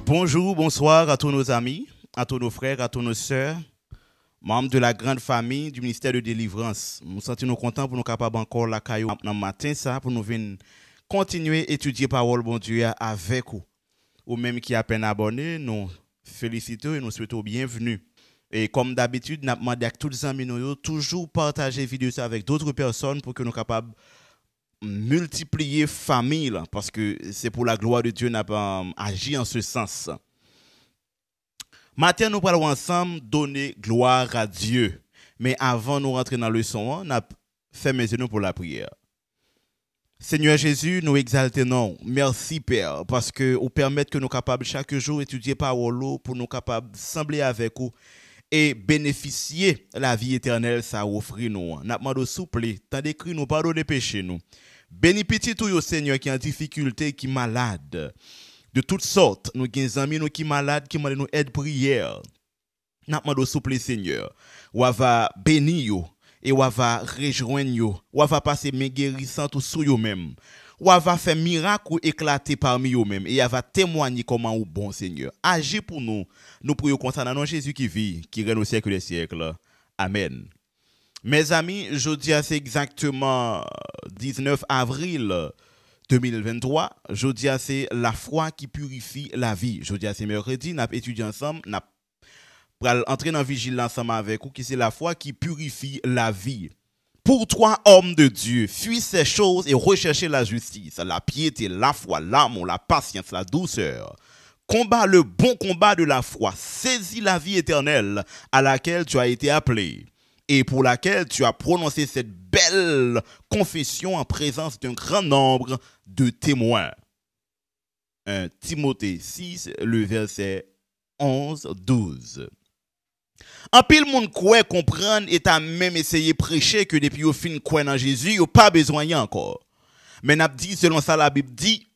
Bonjour, bonsoir à tous nos amis, à tous nos frères, à tous nos sœurs, membres de la grande famille du ministère de délivrance. Nous sentons contents pour nous capables encore la caillou dans le matin ça pour nous venir continuer à étudier parole bon Dieu avec vous. Ou même qui a peine abonné, nous félicitons et nous souhaitons bienvenue. Et comme d'habitude, nous demandons à tous les amis nous toujours partager vidéo ça avec d'autres personnes pour que nous capables multiplier famille là, parce que c'est pour la gloire de Dieu n'a pas agi en ce sens. Matin nous parlons ensemble donner gloire à Dieu. Mais avant nous rentrer dans le leçon, on a fait mes yeux pour la prière. Seigneur Jésus, nous exaltons. Merci Père parce que vous permettez que nous capables chaque jour étudier parole pour nous capables sembler avec vous et bénéficier la vie éternelle ça offre nous. N'a demandé souple, tant d'écrit nous pardonner péché nous. Béni petit tout yo Seigneur qui en difficulté, qui malade de toutes sortes. Nous avons amis nous qui malade, qui demandent nous aide prière. N'a demandé souple Seigneur. Ou va bénir yo et ou va rejoindre yo. Ou va passer mes guérissants tout sur yo même. Ou va faire miracle éclater parmi eux même et va témoigner comment ou bon Seigneur. Agis pour nous. Nous prions comme ça dans nom Jésus qui vit, qui règne au siècle des siècles. Amen. Mes amis, jeudi c'est exactement 19 avril 2023. Jeudi c'est la foi qui purifie la vie. Jeudi c'est mercredi, nous étudions ensemble, nous allons entrer dans vigilance ensemble avec vous qui c'est la foi qui purifie la vie. Pour toi, homme de Dieu, fuis ces choses et recherchez la justice, la piété, la foi, l'amour, la patience, la douceur. Combat le bon combat de la foi. Saisis la vie éternelle à laquelle tu as été appelé et pour laquelle tu as prononcé cette belle confession en présence d'un grand nombre de témoins. 1 Timothée 6, le verset 11-12. En pile moun kouè comprendre et a même essayé prêcher que depuis au fin kouè dans Jésus, yo pas besoin encore. Mais n'a dit selon ça la Bible dit,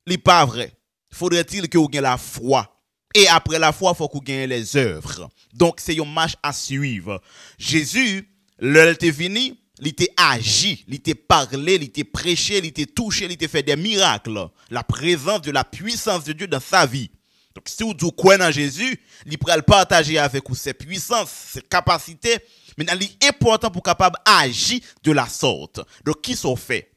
li pas vrai. Faudrait-il que vous ayez la foi et après la foi faut que vous ayez les œuvres. Donc c'est une marche à suivre. Jésus, l'heure était venu, il était agi, il était parlé, il était prêché, il était touché, il était fait des miracles. La présence de la puissance de Dieu dans sa vie. Donc, si vous dites quoi dans Jésus, il peut le partager avec vous ses puissances, ses capacités, mais il est important pour capable agir de la sorte. Donc, qui sont fait?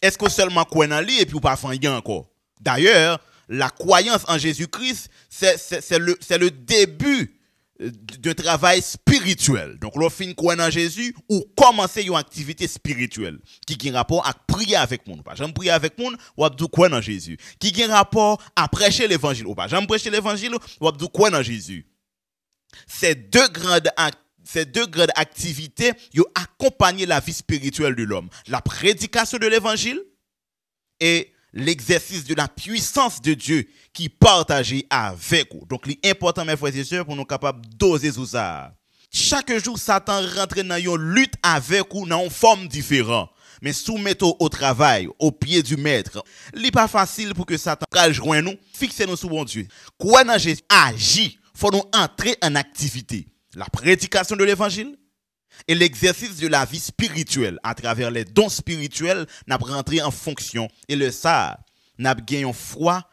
Est-ce que seulement quoi dans lui et puis vous pas faire rien encore? D'ailleurs, la croyance en Jésus-Christ, c'est le début d'un travail spirituel. Donc, l'on fin quoi dans Jésus ou commencer une activité spirituelle qui a rapport à prier avec monde. Pas j'aime prier avec monde ou abdou quoi dans Jésus. Qui a rapport à prêcher l'évangile ou pas j'aime prêcher l'évangile ou abdou quoi dans Jésus. Ces deux grandes activités yo accompagner la vie spirituelle de l'homme. La prédication de l'évangile et l'exercice de la puissance de Dieu qui partage avec vous. Donc, c'est important, mes frères et sœurs, pour nous capables d'oser tout ça. Chaque jour, Satan rentre dans une lutte avec vous dans une forme différente. Mais soumettons au travail, au pied du maître. Ce n'est pas facile pour que Satan rejoigne nous. Fixez-nous sur bon Dieu. Quoi dans Jésus agit, faut nous entrer en activité. La prédication de l'évangile et l'exercice de la vie spirituelle à travers les dons spirituels n'a rentré en fonction et le ça n'a gagné une foi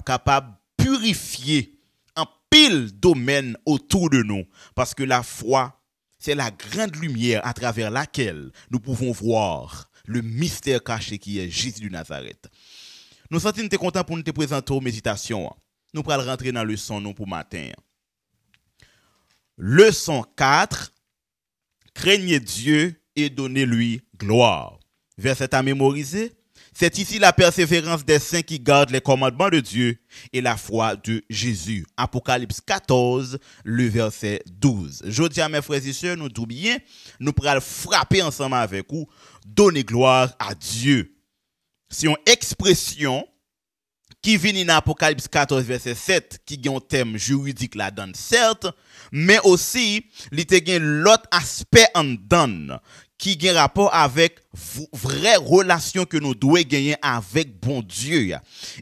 capable de purifier en pile domaine autour de nous parce que la foi c'est la grande lumière à travers laquelle nous pouvons voir le mystère caché qui est Jésus de Nazareth. Nous sommes contents pour nous te présenter aux méditations. Nous allons rentrer dans le leçon pour matin. Leçon 4. Craignez Dieu et donnez-lui gloire. Verset à mémoriser. C'est ici la persévérance des saints qui gardent les commandements de Dieu et la foi de Jésus. Apocalypse 14, le verset 12. Je dis à mes frères et sœurs, nous tout bien, nous pourrons frapper ensemble avec vous, donner gloire à Dieu. C'est une expression qui vient dans Apocalypse 14, verset 7, qui a un thème juridique là-dedans, certes, mais aussi, il y a l'autre aspect en dedans, qui a rapport avec vraie relation que nous devons gagner avec bon Dieu.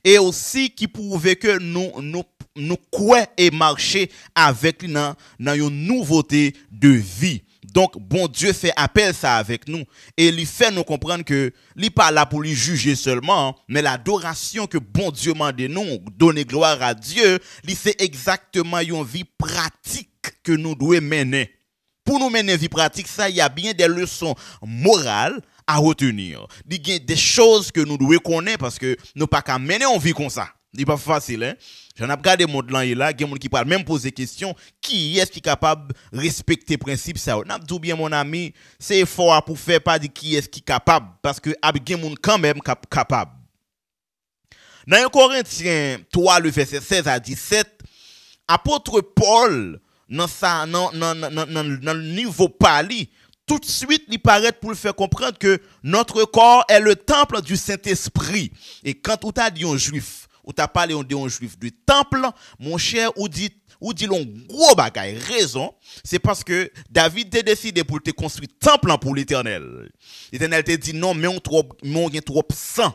Et aussi, qui prouve que nous croyons et marcher avec lui dans une nouveauté de vie. Donc, bon Dieu fait appel ça avec nous. Et il fait nous comprendre que il n'est pas là pour lui juger seulement, mais l'adoration que bon Dieu m'a de nous, donner gloire à Dieu, c'est exactement une vie pratique que nous devons mener. Pour nous mener une vie pratique, ça, il y a bien des leçons morales à retenir. Il y a des choses que nous devons connaître parce que nous ne pouvons pas mener une vie comme ça. Ce n'est pas facile, hein? J'en ai regardé mon là, il y a des gens qui parlent même poser question, qui est-ce qui est capable de respecter les principes ça? On a dit bien mon ami, c'est fort pour faire pas dire qui est-ce qui est capable parce que il y a des gens quand même capable. Dans 1 Corinthiens 3 le verset 16 à 17, apôtre Paul dans le niveau pali, tout de suite il paraît pour le faire comprendre que notre corps est le temple du Saint-Esprit. Et quand on t'a dit un juif, ou t'as parlé d'un juif du temple, mon cher, ou dit l'on gros bagaille. Raison, c'est parce que David a décidé pour te construire temple pour l'Éternel. L'Éternel te dit non, mais on a trop sang.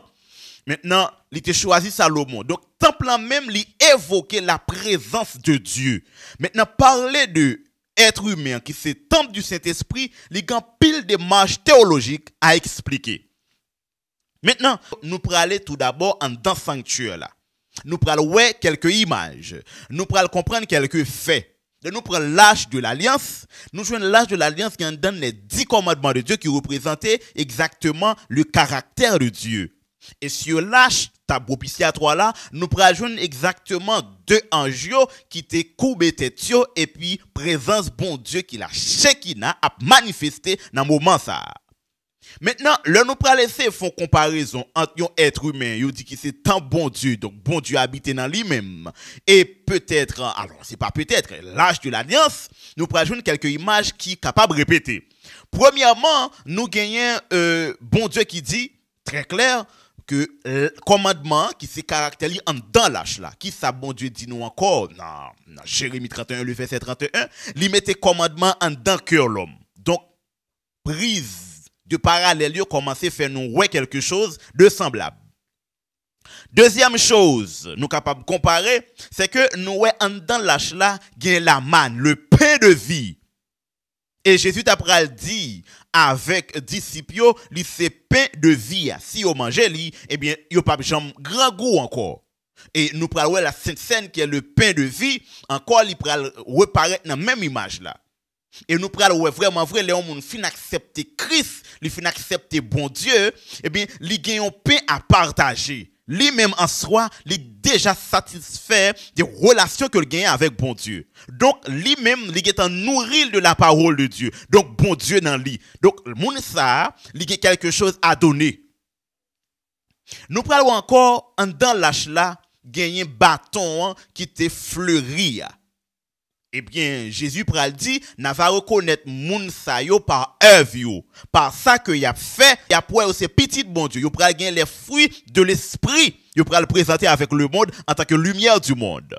Maintenant, il a choisi Salomon. Donc, temple même, il évoquait la présence de Dieu. Maintenant, parler de être humain, qui c'est temple du Saint-Esprit, il y a pile de marches théologiques à expliquer. Maintenant, nous pourrons aller tout d'abord dans le sanctuaire là. Nous pourrons voir quelques images. Nous pourrons comprendre quelques faits. Nous prenons l'âge de l'alliance. Nous jouons l'âge de l'alliance qui en donne les 10 commandements de Dieu qui représentaient exactement le caractère de Dieu. Et sur l'âge tabopici à 3 là, nous pourrons jouer exactement 2 anges qui étaient courbés tête et puis présence bon Dieu qui la Shekinah a manifesté dans le moment ça. Maintenant, là nous pourrons laisser font comparaison entre un être humain, il dit que c'est tant bon Dieu, donc bon Dieu habité dans lui-même. Et peut-être, alors c'est pas peut-être, l'âge de l'alliance, nous pourrons jouer quelques images qui sont capables de répéter. Premièrement, nous gagnons bon Dieu qui dit, très clair, que le commandement qui se caractérise en dans l'âge là, qui ça bon Dieu dit nous encore, dans Jérémie 31, le verset 31, il mettait commandement en dans cœur l'homme. Donc, prise de parallèle, yo commencer à faire nous ouais quelque chose de semblable. Deuxième chose, nous capables de comparer, c'est que nous ouais en dans l'âge là, gagne la manne, le pain de vie. Et Jésus t'a dit avec disciples, li c'est pain de vie. Si vous mangez li, eh bien, yo pas jamais grand goût encore. Et nous prenons la Sainte Seine qui est le pain de vie, encore li pral reparaître dans la même image là. Et nous prenons vraiment vrai les hommes fin accepter Christ, li fin accepter bon Dieu, eh bien, li gagne un pain à partager. Lui-même en soi, il est déjà satisfait des relations qu'il gagne avec bon Dieu. Donc, lui-même, il est en nourri de la parole de Dieu. Donc, bon Dieu dans lui. Donc, le monde ça, il a quelque chose à donner. Nous prenons encore, dans l'âge là, gagner bâton qui te fleuri. Eh bien, Jésus pral dit, n'a va reconnaître moun sa yo par œuvre yo. Par ça que y a fait, y a pour ces petits bon Dieu, yo pral gagner les fruits de l'esprit, yo pral le présenter avec le monde en tant que lumière du monde.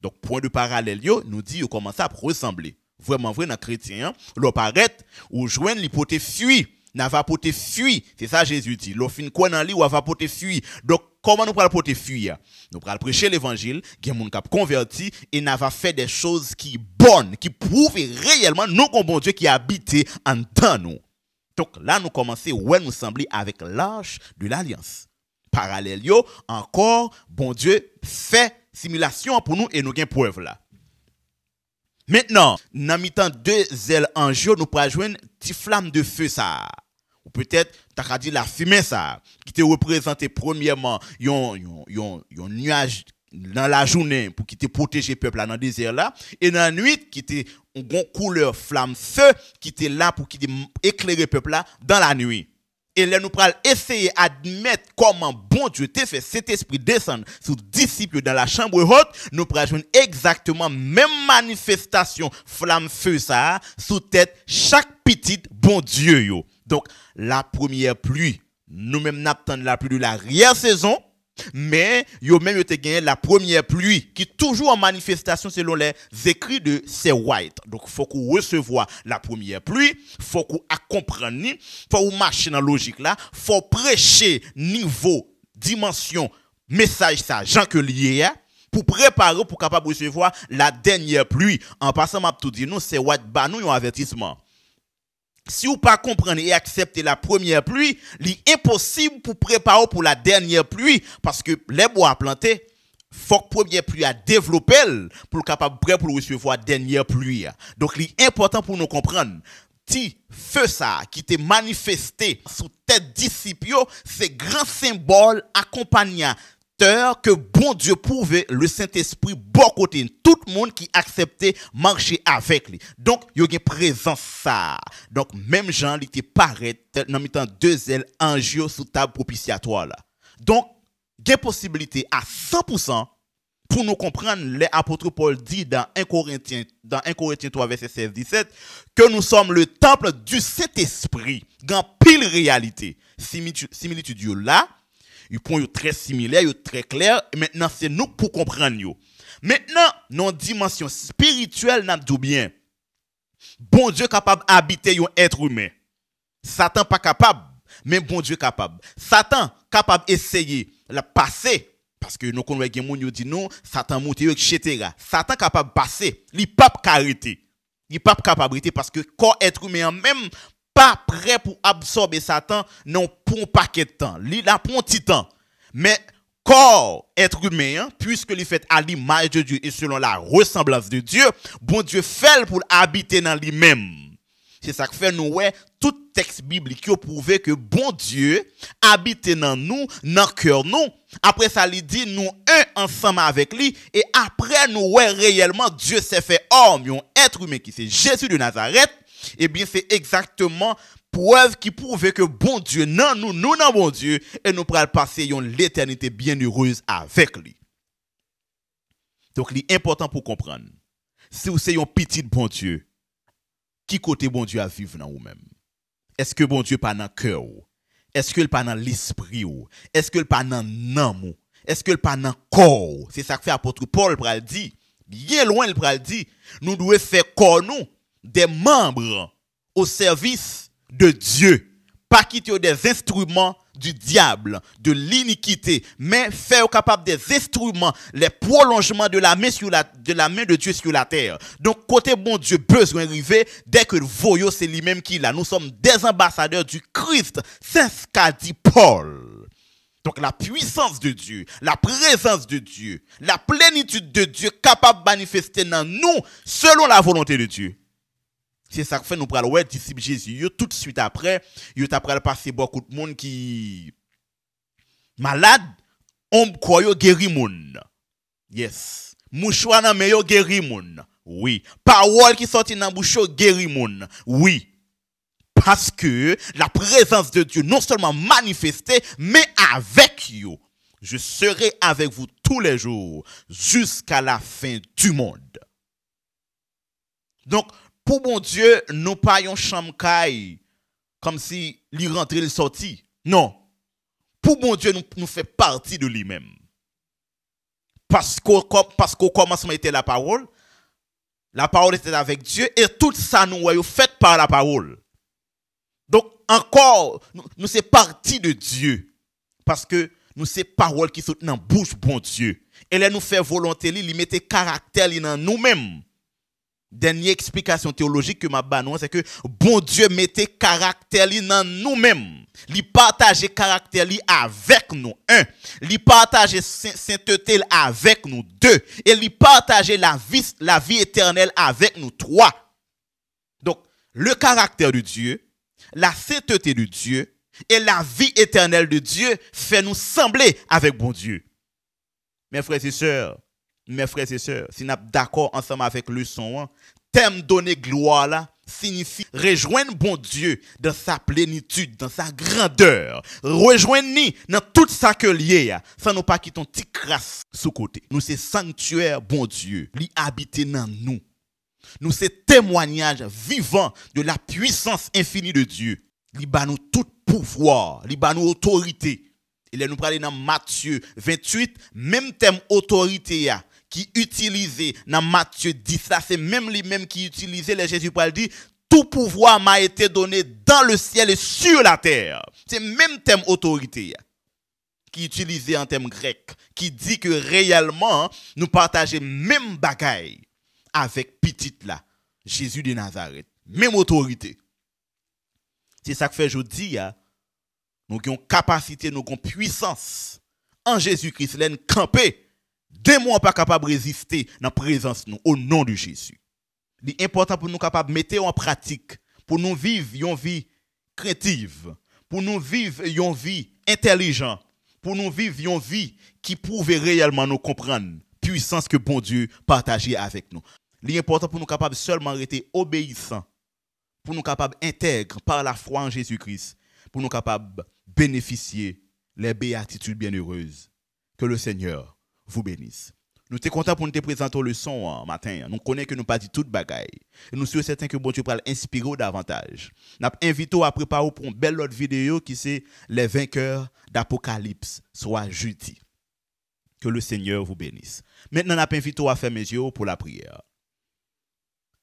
Donc, point de parallèle yo, nous dit yo commence à ressembler. Vraiment vrai dans chrétien, l'on paraît ou joindre l'hypothèse fuit, n'a va poter fuit. C'est ça Jésus dit. L'on fin quoi dans li ou va poter fuit. Donc, comment nous pral poter fuir? Nous pral prêcher l'évangile, gen moun k'ap converti et n'a va faire des choses qui bonnes, qui prouvent réellement nous comme bon Dieu qui habite en dans nous. Donc là nous commençons ouais nous sembler avec l'âge de l'alliance. Parallèle yo, encore bon Dieu fait simulation pour nous et nous gain preuve là. Maintenant, dans mi-temps 2 ailes en jour, nous pral joindre petit flamme de feu ça. Ou peut-être, t'as dit la fumée ça, qui te représente premièrement yon nuage dans la journée pour qui te protéger peuple là dans le désert là, et dans la nuit qui te une couleur flamme feu qui te là pour qui te éclairer peuple là dans la nuit. Et là nous pral essayer admettre comment bon Dieu te fait cet esprit descendre sous disciples dans la chambre haute, nous pral joindre exactement même manifestation flamme feu ça sous tête chaque petite bon Dieu yo. Donc, la première pluie, nous-mêmes n'attendons la pluie de l'arrière-saison, mais yo même te gagné la première pluie qui est toujours en manifestation selon les écrits de C. White. Donc, faut qu'on recevoir la première pluie, faut qu'on comprenne, faut qu'on marcher dans la logique là, faut prêcher niveau, dimension, message ça, Jean que lié pour préparer pour capable recevoir la dernière pluie. En passant m'a tout dit nous, c'est White ba nous un avertissement. Si vous pas comprendre et accepter la première pluie, c'est impossible pour préparer pour la dernière pluie parce que les bois à planter, faut que première pluie a développé pour capable prêt pour recevoir dernière pluie. Donc c'est important pour nous comprendre. Si feu ça qui t'est manifesté sous tête disciples, c'est grand symbole accompagnant que bon Dieu pouvait le Saint-Esprit bon côté tout le monde qui acceptait marcher avec lui. Donc il y a une présence ça. Donc même Jean il était paraît dans mettant deux ailes anges sous table propitiatoire là. Donc il y a possibilité à 100% pour nous comprendre les apôtres Paul dit dans 1 Corinthiens 3 verset 16-17 que nous sommes le temple du Saint-Esprit. Grand pile réalité. Similitude là ils point très similaire, très clair. Et maintenant, c'est nous pour comprendre. Maintenant, dans une dimension spirituelle, nous dit bien. Bon Dieu capable d'habiter un être humain. Satan pas capable, mais bon Dieu capable. Satan capable d'essayer de passer. Parce que nous connaissons des gens qui disent non, Satan monte, etc. Satan capable de passer. Il n'est pas arrêter. Il n'est pas capable d'arrêter parce que corps être humain même pas prêt pour absorber Satan non pour un paquet de temps. Il a pour un petit temps. Mais corps être humain, puisque il fait à l'image de Dieu et selon la ressemblance de Dieu, bon Dieu fait pour habiter dans lui-même. C'est ça que fait nous ouais tout texte biblique qui prouve que bon Dieu habite dans nous, dans cœur nous. Après ça il dit nous un ensemble avec lui et après nous ouais réellement Dieu s'est fait homme, un être humain qui c'est Jésus de Nazareth. Eh bien, c'est exactement preuve qui prouve que bon Dieu, non, nous non bon Dieu, et nous pourrons passer l'éternité bien heureuse avec lui. Donc, c'est important pour comprendre. Si vous êtes un petit bon Dieu, qui côté bon Dieu à vivre dans vous-même? Est-ce que bon Dieu pas dans le cœur? Est-ce que pas dans l'esprit? Est-ce que pas dans l'âme? Est-ce que pas dans le corps? C'est ça que fait l'apôtre Paul pral dit. Bien loin, il pral dit, nous devons faire corps nous des membres au service de Dieu. Pas quitter des instruments du diable, de l'iniquité, mais faire capable des instruments, les prolongements de la main de Dieu sur la terre. Donc, côté bon Dieu, besoin arriver, dès que le voyou, c'est lui-même qui l'a. Nous sommes des ambassadeurs du Christ. C'est ce qu'a dit Paul. Donc, la puissance de Dieu, la présence de Dieu, la plénitude de Dieu capable de manifester dans nous selon la volonté de Dieu. C'est ça que fait nous pral ouais disciple Jésus tout de suite après yo t'a pral passer beaucoup de monde qui malade on croit yo guéri moun. Yes, mouchoir nan men yo guéri moun. Oui, parole qui sorti dans bouche yo guéri moun. Oui. Parce que la présence de Dieu non seulement manifestée mais avec you. Je serai avec vous tous les jours jusqu'à la fin du monde. Donc pour bon Dieu, nous pas yon chambre caille comme si il rentrait il sorti. Non. Pour bon Dieu, nous fait partie de lui-même. Parce qu'au commencement était la parole était avec Dieu et tout ça nous voyons fait par la parole. Donc encore nous c'est partie de Dieu parce que nous c'est parole qui saute dans bouche bon Dieu. Et là nous fait volonté li mettait caractère li dans nous-mêmes. Dernière explication théologique que m'a banon c'est que bon Dieu mettait caractère li dans nous-mêmes. Li partager caractère li avec nous. 1. Li partager sainteté avec nous. 2. Et li partager la vie éternelle avec nous. 3. Donc le caractère de Dieu, la sainteté de Dieu et la vie éternelle de Dieu fait nous sembler avec bon Dieu. Mes frères et sœurs, si nous sommes d'accord ensemble avec le son, thème donner gloire là signifie rejoindre bon Dieu dans sa plénitude, dans sa grandeur. Rejoindre dans tout ça que lié, sans nous pas quitter un petit crasse sous côté. Nous c'est sanctuaire bon Dieu, li habiter dans nous. Nous c'est témoignage vivant de la puissance infinie de Dieu. Li ba nous tout pouvoir, li ba nous autorité. Et là nous parler dans Matthieu 28, même thème autorité qui utilisé dans Matthieu 10 là, c'est même lui-même qui utilisait les Jésus pour dire tout pouvoir m'a été donné dans le ciel et sur la terre. C'est même thème autorité qui utilisé en thème grec qui dit que réellement nous partageons même bagaille avec petit là Jésus de Nazareth, même autorité. C'est ça que fait aujourd'hui, nous avons capacité, nous avons puissance en Jésus-Christ, nous camper. Démon pas capable de résister dans la présence nous au nom de Jésus. C'est important pour nous capables de mettre en pratique, pour nous vivre une vie créative, pour nous vivre une vie intelligente, pour nous vivre une vie qui prouve réellement nous comprendre puissance que bon Dieu partage avec nous. C'est important pour nous capables seulement rester obéissants, pour nous capables intègres par la foi en Jésus-Christ, pour nous capables bénéficier les béatitudes bienheureuses. Que le Seigneur vous bénisse. Nous sommes contents pour nous te présenter le son matin. Nous connaissons que nous pas dit toute bagaille. Et nous sommes certains que bon Dieu va l'inspirer davantage. Nous invitons à préparer pour une belle autre vidéo qui c'est les vainqueurs d'Apocalypse, soit jeudi. Que le Seigneur vous bénisse. Maintenant, nous invitons à faire mes yeux pour la prière.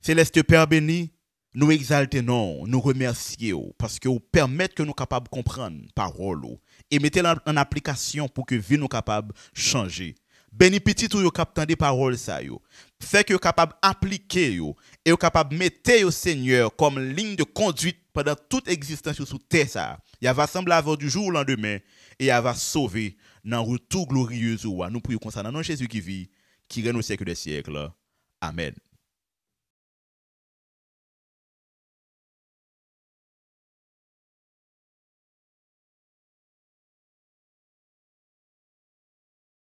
Céleste Père béni, nous exaltons, nous remercions parce que vous permettez que nous capables de comprendre parole et mettez-la en application pour que vie nous capable de changer. Béni petit tout yo captant des paroles ça yo. Fait que capable appliquer yo et capable mettre au Seigneur comme ligne de conduite pendant toute existence sur terre ça. Il va sembler avoir du jour au lendemain et il va sauver dans retour glorieux. Nous prions comme ça dans Jésus qui vit, qui règne au siècle des siècles. Amen.